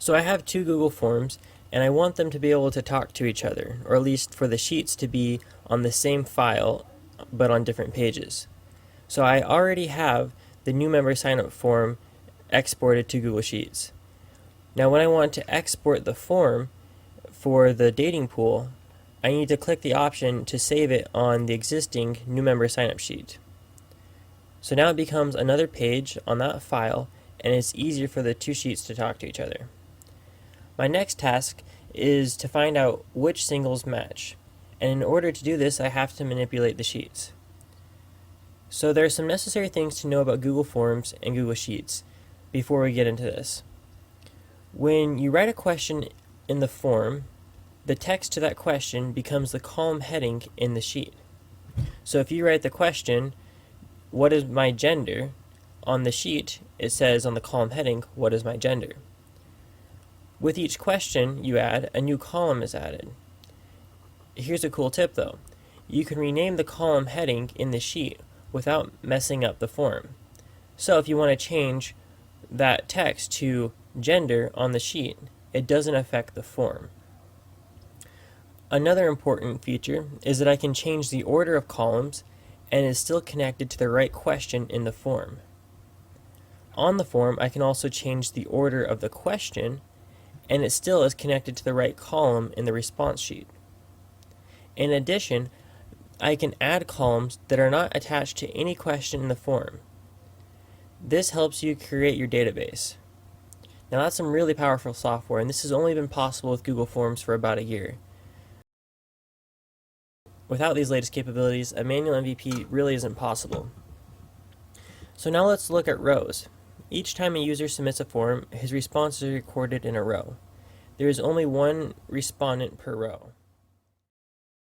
So I have two Google Forms, and I want them to be able to talk to each other, or at least for the sheets to be on the same file, but on different pages. So I already have the new member signup form exported to Google Sheets. Now when I want to export the form for the dating pool, I need to click the option to save it on the existing new member signup sheet. So now it becomes another page on that file, and it's easier for the two sheets to talk to each other. My next task is to find out which singles match, and in order to do this I have to manipulate the sheets. So there are some necessary things to know about Google Forms and Google Sheets before we get into this. When you write a question in the form, the text to that question becomes the column heading in the sheet. So if you write the question, "What is my gender?" on the sheet, it says on the column heading, "What is my gender?" With each question you add, a new column is added. Here's a cool tip though. You can rename the column heading in the sheet without messing up the form. So if you want to change that text to gender on the sheet, it doesn't affect the form. Another important feature is that I can change the order of columns and is still connected to the right question in the form. On the form, I can also change the order of the question, and it still is connected to the right column in the response sheet. In addition, I can add columns that are not attached to any question in the form. This helps you create your database. Now that's some really powerful software, and this has only been possible with Google Forms for about a year. Without these latest capabilities, a manual MVP really isn't possible. So now let's look at rows. Each time a user submits a form, his responses are recorded in a row. There is only one respondent per row.